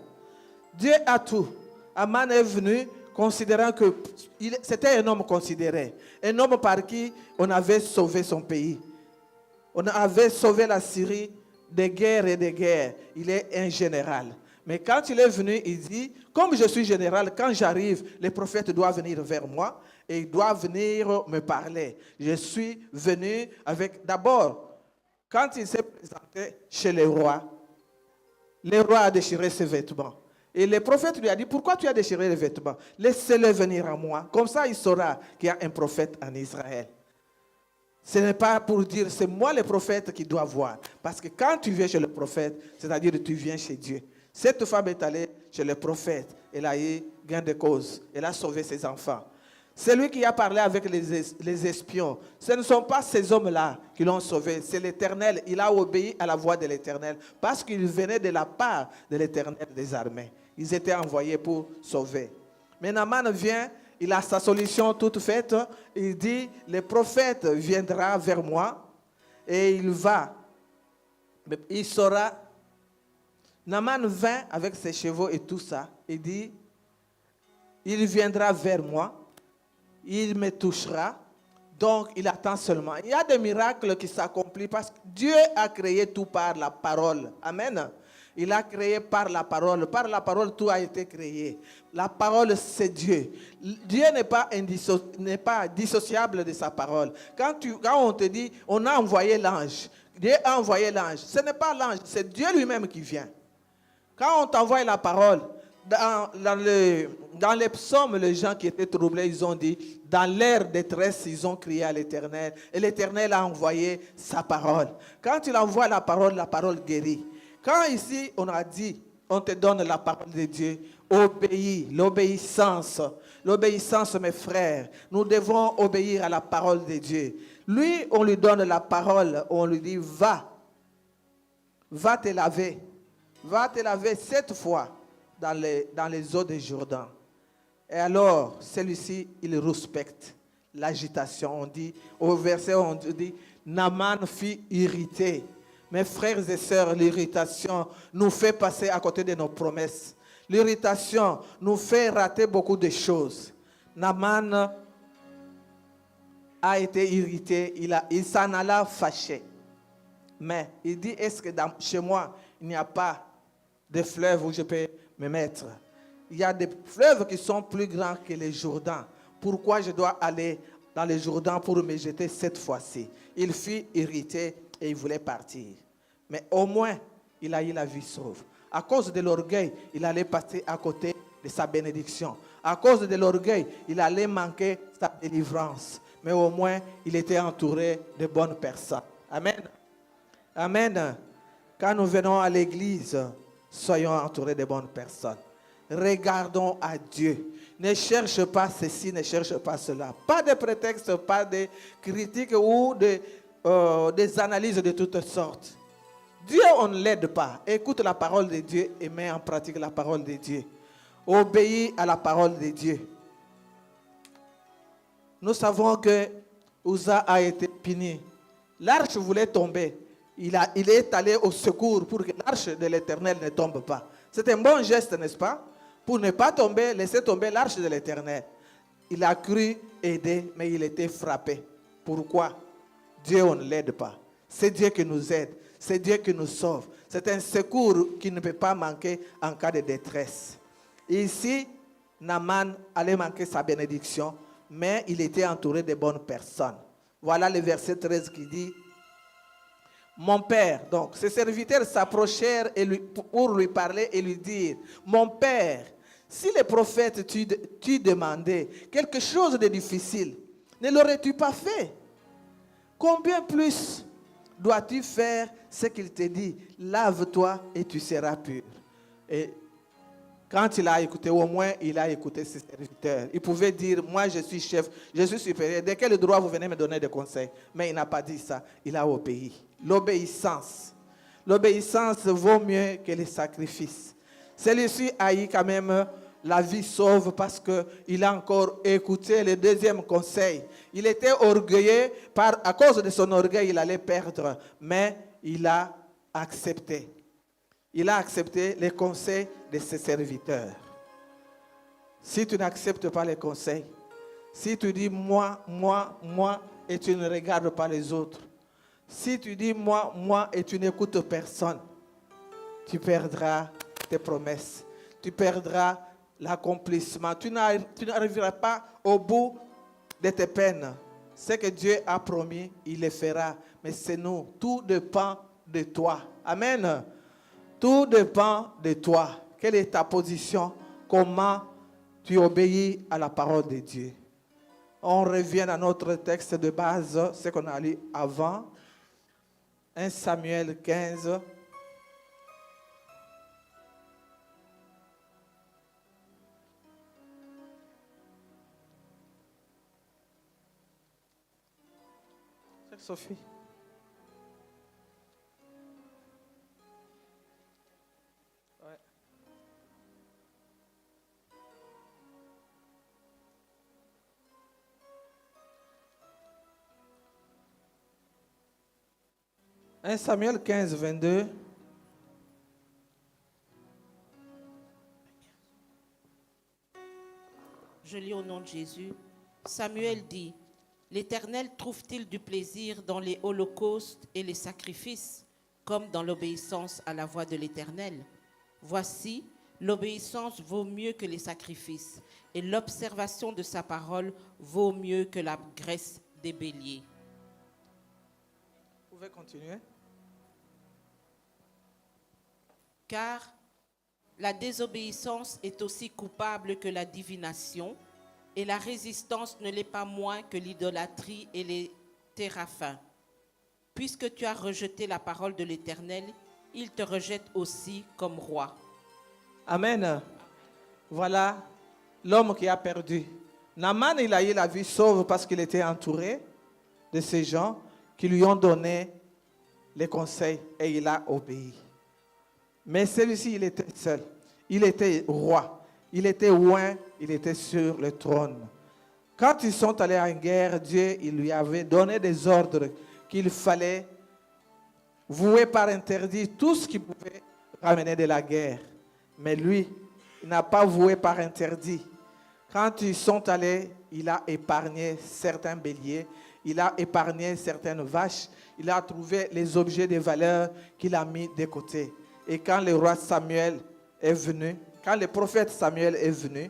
Dieu a tout. Naaman est venu considérant que c'était un homme considéré. Un homme par qui on avait sauvé son pays. On avait sauvé la Syrie des guerres et des guerres. Il est un général. Mais quand il est venu, il dit, comme je suis général, quand j'arrive, les prophètes doivent venir vers moi et ils doivent venir me parler. Je suis venu avec, d'abord, quand il s'est présenté chez le roi a déchiré ses vêtements. Et le prophète lui a dit, pourquoi tu as déchiré les vêtements? Laissez-le venir à moi. Comme ça, il saura qu'il y a un prophète en Israël. Ce n'est pas pour dire, c'est moi le prophète qui dois voir. Parce que quand tu viens chez le prophète, c'est-à-dire que tu viens chez Dieu. Cette femme est allée chez le prophète. Elle a eu gain de cause. Elle a sauvé ses enfants. C'est lui qui a parlé avec les espions. Ce ne sont pas ces hommes-là qui l'ont sauvé. C'est l'Éternel. Il a obéi à la voix de l'Éternel. Parce qu'il venait de la part de l'Éternel des armées. Ils étaient envoyés pour sauver. Mais Naaman vient, il a sa solution toute faite. Il dit, le prophète viendra vers moi et il va. Il saura Naaman vint avec ses chevaux et tout ça. Il dit, il viendra vers moi, il me touchera. Donc, il attend seulement. Il y a des miracles qui s'accomplissent parce que Dieu a créé tout par la parole. Amen. Il a créé par la parole. Par la parole, tout a été créé. La parole, c'est Dieu. Dieu n'est pas dissociable de sa parole. Quand on te dit, on a envoyé l'ange, Dieu a envoyé l'ange, ce n'est pas l'ange, c'est Dieu lui-même qui vient. Quand on t'envoie la parole, dans les psaumes, les gens qui étaient troublés, ils ont dit, dans leur détresse, ils ont crié à l'Éternel. Et l'Éternel a envoyé sa parole. Quand il envoie la parole guérit. Quand ici, on a dit, on te donne la parole de Dieu, obéis, l'obéissance. L'obéissance, mes frères, nous devons obéir à la parole de Dieu. Lui, on lui donne la parole, on lui dit, va te laver. Va te laver 7 fois dans les eaux de Jourdain. Et alors, celui-ci, il respecte l'agitation. On dit, au verset, on dit, Naaman fut irrité. Mes frères et sœurs, l'irritation nous fait passer à côté de nos promesses. L'irritation nous fait rater beaucoup de choses. Naaman a été irrité, il s'en alla fâché. Mais il dit, est-ce que chez moi, il n'y a pas de fleuve où je peux me mettre? Il y a des fleuves qui sont plus grands que les Jourdains. Pourquoi je dois aller dans les Jourdains pour me jeter cette fois-ci? Il fut irrité et il voulait partir. Mais au moins, il a eu la vie sauve. À cause de l'orgueil, il allait passer à côté de sa bénédiction. À cause de l'orgueil, il allait manquer sa délivrance. Mais au moins, il était entouré de bonnes personnes. Amen. Amen. Quand nous venons à l'église, soyons entourés de bonnes personnes. Regardons à Dieu. Ne cherche pas ceci, ne cherche pas cela. Pas de prétexte, pas de critiques ou des analyses de toutes sortes. Dieu, on ne l'aide pas. Écoute la parole de Dieu et mets en pratique la parole de Dieu. Obéis à la parole de Dieu. Nous savons que Uza a été puni. L'arche voulait tomber. Il est allé au secours pour que l'arche de l'Éternel ne tombe pas. C'est un bon geste, n'est-ce pas? Pour ne pas tomber, laisser tomber l'arche de l'Éternel. Il a cru aider, mais il était frappé. Pourquoi? Dieu, on ne l'aide pas. C'est Dieu qui nous aide. C'est Dieu qui nous sauve. C'est un secours qui ne peut pas manquer en cas de détresse. Ici, Naaman allait manquer sa bénédiction, mais il était entouré de bonnes personnes. Voilà le verset 13 qui dit, mon père, donc ses serviteurs s'approchèrent pour lui parler et lui dire, mon père, si les prophètes t'y demandaient quelque chose de difficile, ne l'aurais-tu pas fait? Combien plus dois-tu faire ce qu'il te dit? Lave-toi et tu seras pur. Et quand il a écouté, au moins il a écouté ses serviteurs. Il pouvait dire, moi je suis chef, je suis supérieur. De quel droit vous venez me donner des conseils? Mais il n'a pas dit ça, il a obéi. L'obéissance. L'obéissance vaut mieux que les sacrifices. Celui-ci a eu quand même la vie sauve parce qu'il a encore écouté le deuxième conseil. Il était orgueilleux, à cause de son orgueil, il allait perdre, mais il a accepté. Il a accepté les conseils de ses serviteurs. Si tu n'acceptes pas les conseils, si tu dis moi, et tu ne regardes pas les autres, si tu dis moi, et tu n'écoutes personne, tu perdras tes promesses, tu perdras l'accomplissement, tu n'arriveras pas au bout de tes peines. Ce que Dieu a promis, il le fera. Mais c'est nous, tout dépend de toi. Amen. Tout dépend de toi. Quelle est ta position? Comment tu obéis à la parole de Dieu? On revient à notre texte de base, ce qu'on a lu avant. 1 Samuel 15. Sophie. Ouais. « 1 Samuel 15, 22. Je lis au nom de Jésus. Samuel dit, l'Éternel trouve-t-il du plaisir dans les holocaustes et les sacrifices, comme dans l'obéissance à la voix de l'Éternel? Voici, l'obéissance vaut mieux que les sacrifices, et l'observation de sa parole vaut mieux que la graisse des béliers. Vous pouvez continuer. Car la désobéissance est aussi coupable que la divination, et la résistance ne l'est pas moins que l'idolâtrie et les téraphins. Puisque tu as rejeté la parole de l'Éternel, il te rejette aussi comme roi. Amen. Voilà l'homme qui a perdu. Naaman, il a eu la vie sauve parce qu'il était entouré de ces gens qui lui ont donné les conseils et il a obéi. Mais celui-ci, il était seul. Il était roi. Il était loin. Il était sur le trône. Quand ils sont allés en guerre, Dieu il lui avait donné des ordres qu'il fallait vouer par interdit tout ce qui pouvait ramener de la guerre. Mais lui, il n'a pas voué par interdit. Quand ils sont allés, il a épargné certains béliers, il a épargné certaines vaches, il a trouvé les objets de valeur qu'il a mis de côté. Et quand le roi Samuel est venu, quand le prophète Samuel est venu,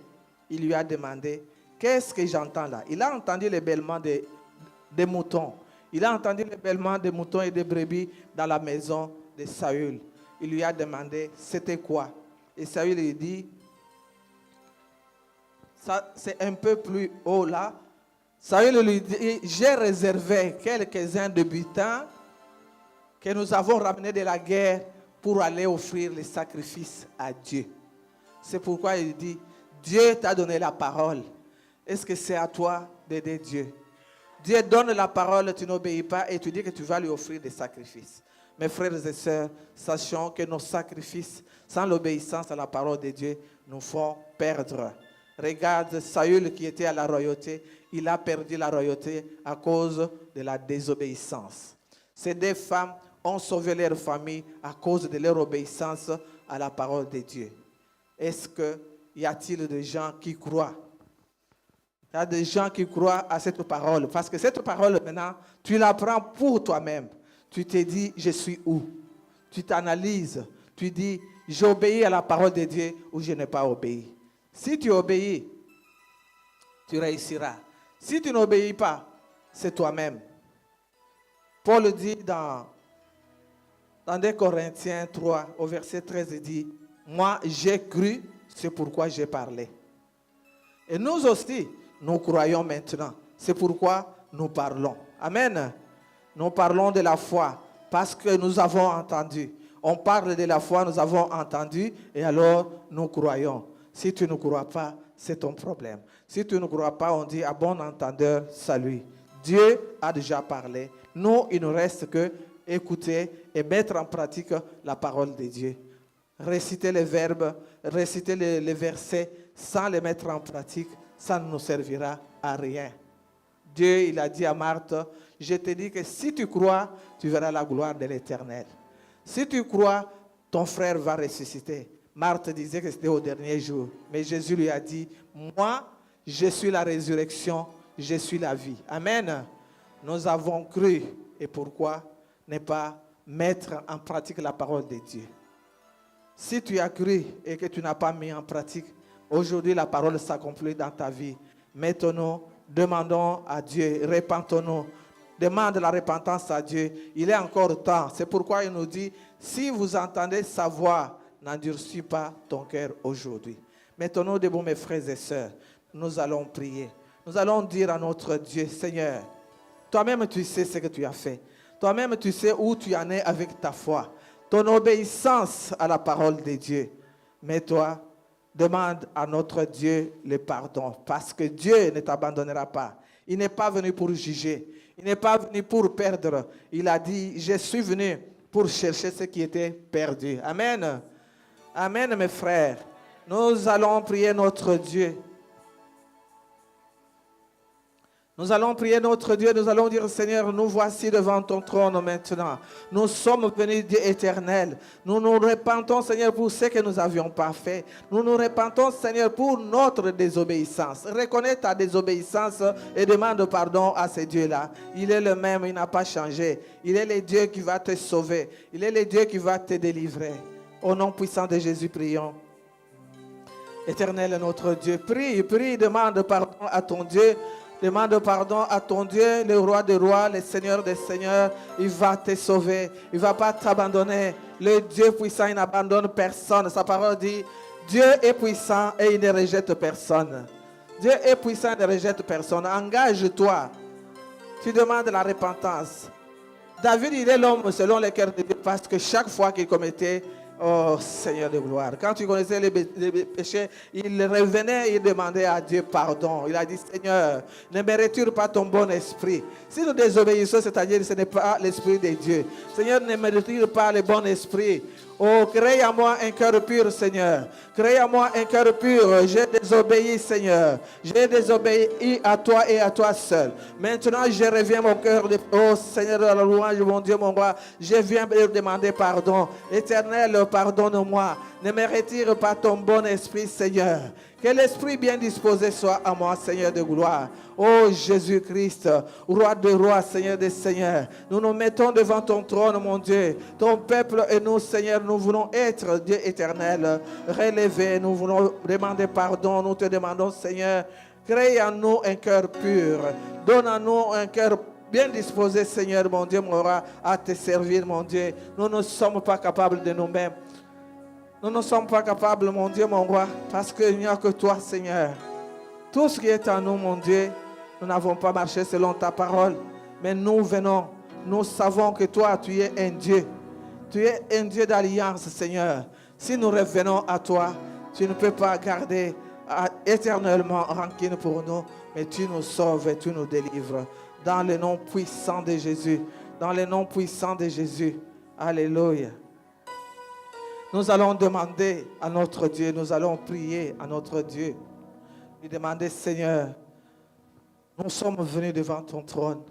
il lui a demandé, qu'est-ce que j'entends là? Il a entendu le bêlement des moutons. Il a entendu le bêlement des moutons et des brebis dans la maison de Saül. Il lui a demandé, c'était quoi? Et Saül lui dit, ça, c'est un peu plus haut là. Saül lui dit, j'ai réservé quelques-uns de butins que nous avons ramenés de la guerre pour aller offrir les sacrifices à Dieu. C'est pourquoi il dit, Dieu t'a donné la parole. Est-ce que c'est à toi d'aider Dieu? Dieu donne la parole, tu n'obéis pas et tu dis que tu vas lui offrir des sacrifices. Mes frères et sœurs, sachons que nos sacrifices, sans l'obéissance à la parole de Dieu, nous font perdre. Regarde Saül qui était à la royauté, il a perdu la royauté à cause de la désobéissance. Ces deux femmes ont sauvé leur famille à cause de leur obéissance à la parole de Dieu. Est-ce qu'il y a-t-il des gens qui croient? Il y a des gens qui croient à cette parole. Parce que cette parole, maintenant, tu la prends pour toi-même. Tu te dis, je suis où? Tu t'analyses. Tu dis, j'obéis à la parole de Dieu ou je n'ai pas obéi. Si tu obéis, tu réussiras. Si tu n'obéis pas, c'est toi-même. Paul dit dans 2 Corinthiens 3, au verset 13, il dit, moi j'ai cru, c'est pourquoi j'ai parlé. Et nous aussi, nous croyons maintenant. C'est pourquoi nous parlons. Amen. Nous parlons de la foi parce que nous avons entendu. On parle de la foi, nous avons entendu et alors nous croyons. Si tu ne crois pas, c'est ton problème. Si tu ne crois pas, on dit à bon entendeur, salut. Dieu a déjà parlé. Nous, il ne reste que écouter et mettre en pratique la parole de Dieu. Réciter les verbes, réciter les versets sans les mettre en pratique, ça ne nous servira à rien. Dieu, il a dit à Marthe, je te dis que si tu crois, tu verras la gloire de l'Éternel. Si tu crois, ton frère va ressusciter. Marthe disait que c'était au dernier jour. Mais Jésus lui a dit, moi, je suis la résurrection, je suis la vie. Amen. Nous avons cru. Et pourquoi ne pas mettre en pratique la parole de Dieu? Si tu as cru et que tu n'as pas mis en pratique, aujourd'hui la parole s'accomplit dans ta vie. Mettons-nous, demandons à Dieu, repentons-nous. Demande la repentance à Dieu. Il est encore temps. C'est pourquoi il nous dit, si vous entendez sa voix, n'endurcis pas ton cœur aujourd'hui. Mettons-nous debout, mes frères et sœurs. Nous allons prier. Nous allons dire à notre Dieu, Seigneur, toi-même tu sais ce que tu as fait. Toi-même tu sais où tu en es avec ta foi. Ton obéissance à la parole de Dieu. Mais toi, demande à notre Dieu le pardon. Parce que Dieu ne t'abandonnera pas. Il n'est pas venu pour juger. Il n'est pas venu pour perdre. Il a dit, je suis venu pour chercher ce qui était perdu. Amen. Amen, mes frères. Nous allons prier notre Dieu. Nous allons prier notre Dieu, nous allons dire, Seigneur, nous voici devant ton trône maintenant. Nous sommes venus, Dieu éternel. Nous nous repentons, Seigneur, pour ce que nous n'avions pas fait. Nous nous repentons, Seigneur, pour notre désobéissance. Reconnais ta désobéissance et demande pardon à ce Dieu-là. Il est le même, il n'a pas changé. Il est le Dieu qui va te sauver. Il est le Dieu qui va te délivrer. Au nom puissant de Jésus, prions. Éternel, notre Dieu, prie, demande pardon à ton Dieu. Demande pardon à ton Dieu, le roi des rois, le Seigneur des seigneurs. Il va te sauver. Il ne va pas t'abandonner. Le Dieu puissant, il n'abandonne personne. Sa parole dit, Dieu est puissant et il ne rejette personne. Dieu est puissant et ne rejette personne. Engage-toi. Tu demandes la repentance. David, il est l'homme selon le cœur de Dieu parce que chaque fois qu'il commettait, oh Seigneur de gloire, quand tu connaissais les péchés, il revenait et il demandait à Dieu pardon. Il a dit, Seigneur, ne me retire pas ton bon esprit. Si nous désobéissons, c'est-à-dire que ce n'est pas l'esprit de Dieu. Seigneur, ne me retire pas le bon esprit. Oh, crée à moi un cœur pur, Seigneur. Crée à moi un cœur pur. J'ai désobéi, Seigneur. J'ai désobéi à toi et à toi seul. Maintenant, je reviens mon cœur. Oh, Seigneur de la louange, mon Dieu, mon roi. Je viens de demander pardon. Éternel, pardonne-moi. Ne me retire pas ton bon esprit, Seigneur. Que l'esprit bien disposé soit à moi, Seigneur de gloire. Oh Jésus-Christ, roi de rois, Seigneur des seigneurs. Nous nous mettons devant ton trône, mon Dieu. Ton peuple et nous, Seigneur, nous voulons être, Dieu éternel, relevés. Nous voulons demander pardon. Nous te demandons, Seigneur, crée en nous un cœur pur. Donne à nous un cœur bien disposé, Seigneur, mon Dieu, mon roi, à te servir, mon Dieu. Nous ne sommes pas capables de nous-mêmes. Nous ne sommes pas capables, mon Dieu, mon roi, parce qu'il n'y a que toi, Seigneur. Tout ce qui est en nous, mon Dieu, nous n'avons pas marché selon ta parole, mais nous venons, nous savons que toi, tu es un Dieu. Tu es un Dieu d'alliance, Seigneur. Si nous revenons à toi, tu ne peux pas garder éternellement rancune pour nous, mais tu nous sauves et tu nous délivres. Dans le nom puissant de Jésus. Dans le nom puissant de Jésus. Alléluia. Nous allons demander à notre Dieu, nous allons prier à notre Dieu. Lui demander, Seigneur, nous sommes venus devant ton trône.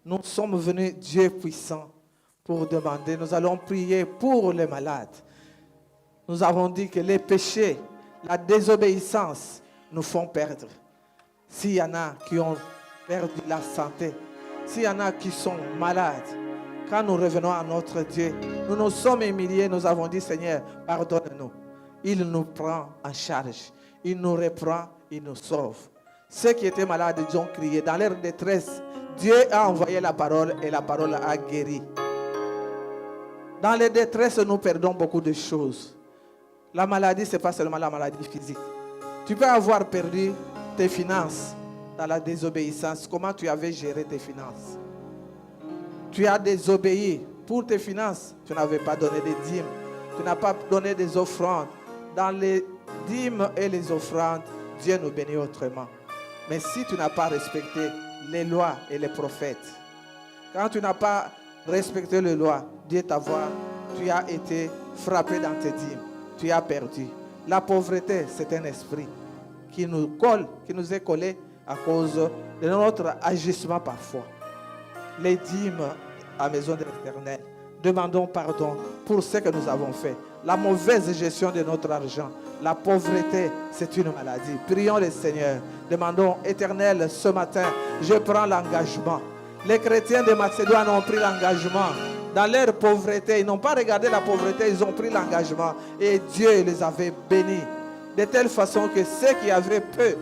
Nous sommes venus, Dieu puissant, pour demander. Nous allons prier pour les malades. Nous avons dit que les péchés, la désobéissance nous font perdre. S'il y en a qui ont perdu la santé, s'il y en a qui sont malades, quand nous revenons à notre Dieu, nous nous sommes humiliés, nous avons dit, Seigneur, pardonne-nous. Il nous prend en charge. Il nous reprend, il nous sauve. Ceux qui étaient malades, ils ont crié. Dans leur détresse, Dieu a envoyé la parole et la parole a guéri. Dans les détresses, nous perdons beaucoup de choses. La maladie, ce n'est pas seulement la maladie physique. Tu peux avoir perdu tes finances dans la désobéissance. Comment tu avais géré tes finances? Tu as désobéi pour tes finances. Tu n'avais pas donné des dîmes. Tu n'as pas donné des offrandes. Dans les dîmes et les offrandes, Dieu nous bénit autrement. Mais si tu n'as pas respecté les lois et les prophètes, quand tu n'as pas respecté les lois, Dieu t'a vu, tu as été frappé dans tes dîmes. Tu as perdu. La pauvreté, c'est un esprit qui nous colle, qui nous est collé à cause de notre agissement parfois. Les dîmes à la maison de l'Éternel. Demandons pardon pour ce que nous avons fait. La mauvaise gestion de notre argent. La pauvreté, c'est une maladie. Prions le Seigneur. Demandons, Éternel, ce matin, je prends l'engagement. Les chrétiens de Macédoine ont pris l'engagement. Dans leur pauvreté, ils n'ont pas regardé la pauvreté, ils ont pris l'engagement. Et Dieu les avait bénis. De telle façon que ceux qui avaient peu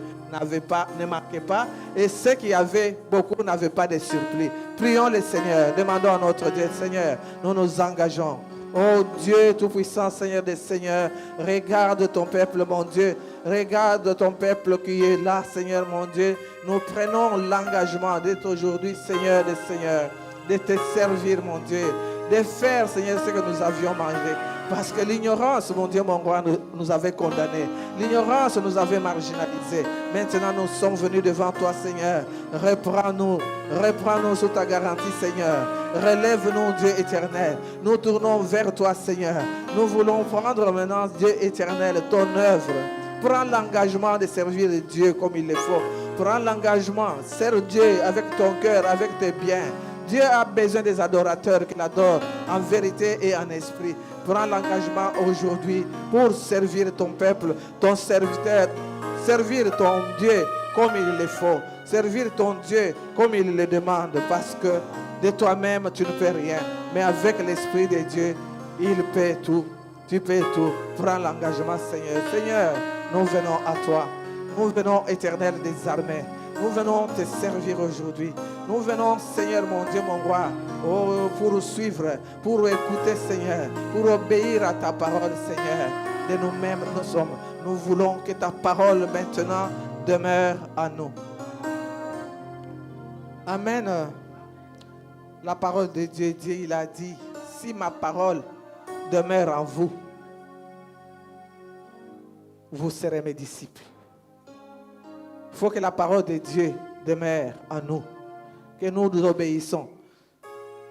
ne manquaient pas. Et ceux qui avaient beaucoup n'avaient pas de surplus. Prions le Seigneur. Demandons à notre Dieu, Seigneur, nous nous engageons. Oh Dieu Tout-Puissant, Seigneur des Seigneurs, regarde ton peuple, mon Dieu. Regarde ton peuple qui est là, Seigneur, mon Dieu. Nous prenons l'engagement d'être aujourd'hui, Seigneur des Seigneurs, de te servir, mon Dieu, de faire, Seigneur, ce que nous avions mangé. Parce que l'ignorance, mon Dieu, mon roi, nous avait condamnés. L'ignorance nous avait marginalisés. Maintenant, nous sommes venus devant toi, Seigneur. Reprends-nous sous ta garantie, Seigneur. Relève-nous, Dieu éternel. Nous tournons vers toi, Seigneur. Nous voulons prendre maintenant, Dieu éternel, ton œuvre. Prends l'engagement de servir Dieu comme il le faut. Prends l'engagement. Sers Dieu avec ton cœur, avec tes biens. Dieu a besoin des adorateurs qui l'adorent en vérité et en esprit. Prends l'engagement aujourd'hui pour servir ton peuple, ton serviteur, servir ton Dieu comme il le faut, servir ton Dieu comme il le demande, parce que de toi-même tu ne peux rien, mais avec l'Esprit de Dieu, il peut tout. Tu peux tout. Prends l'engagement, Seigneur. Seigneur, nous venons à toi. Nous venons, Éternel des armées. Nous venons te servir aujourd'hui. Nous venons, Seigneur, mon Dieu, mon roi, pour suivre, pour écouter, Seigneur, pour obéir à ta parole, Seigneur. De nous-mêmes, nous sommes. Nous voulons que ta parole maintenant demeure à nous. Amen. La parole de Dieu, Dieu, il a dit, si ma parole demeure en vous, vous serez mes disciples. Il faut que la parole de Dieu demeure en nous, que nous nous obéissons.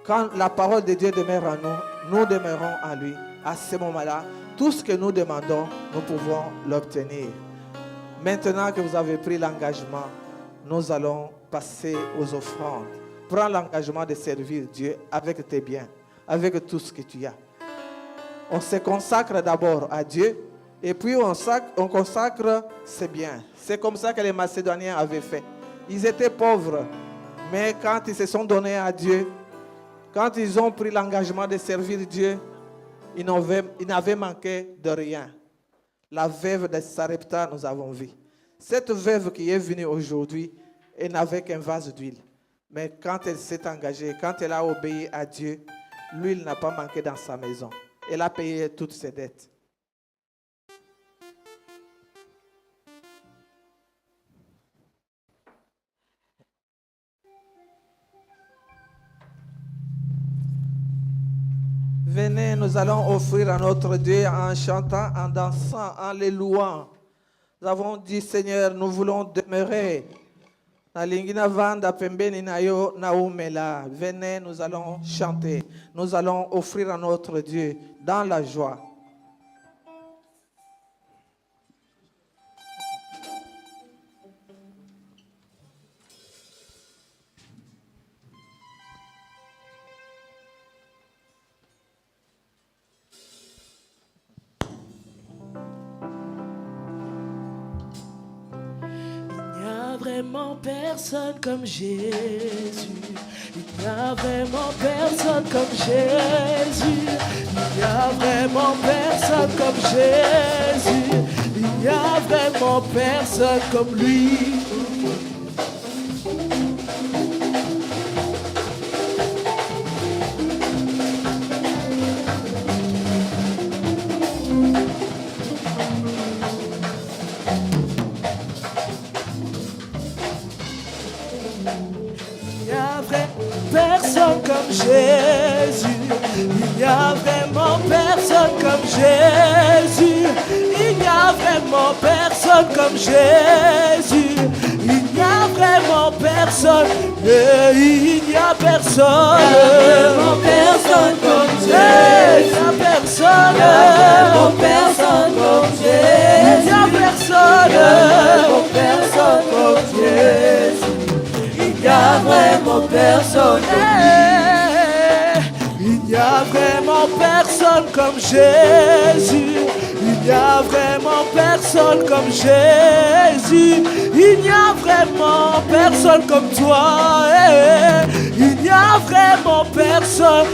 Quand la parole de Dieu demeure en nous, nous demeurons en lui. À ce moment-là, tout ce que nous demandons, nous pouvons l'obtenir. Maintenant que vous avez pris l'engagement, nous allons passer aux offrandes. Prends l'engagement de servir Dieu avec tes biens, avec tout ce que tu as. On se consacre d'abord à Dieu et puis on consacre ses biens. C'est comme ça que les Macédoniens avaient fait. Ils étaient pauvres, mais quand ils se sont donnés à Dieu, quand ils ont pris l'engagement de servir Dieu, ils n'avaient manqué de rien. La veuve de Sarepta, nous avons vu. Cette veuve qui est venue aujourd'hui, elle n'avait qu'un vase d'huile. Mais quand elle s'est engagée, quand elle a obéi à Dieu, l'huile n'a pas manqué dans sa maison. Elle a payé toutes ses dettes. Venez, nous allons offrir à notre Dieu en chantant, en dansant, en les louant. Nous avons dit, Seigneur, nous voulons demeurer. Venez, nous allons chanter. Nous allons offrir à notre Dieu dans la joie. Vraiment personne comme Jésus. Il n'y a vraiment personne comme Jésus. Il n'y a vraiment personne comme Jésus. Il n'y a vraiment personne comme lui. Personne comme Jésus, il n'y a vraiment personne comme Jésus, il n'y a vraiment personne comme Jésus, il n'y a vraiment personne, et il n'y a personne, vraiment personne comme Jésus, il n'y a personne, vraiment personne comme Jésus, il n'y a personne, vraiment personne comme Jésus. Il n'y a vraiment personne comme lui. Il n'y a vraiment personne comme Jésus. Il n'y a vraiment personne comme Jésus. Il n'y a vraiment personne comme toi. Il n'y a vraiment personne.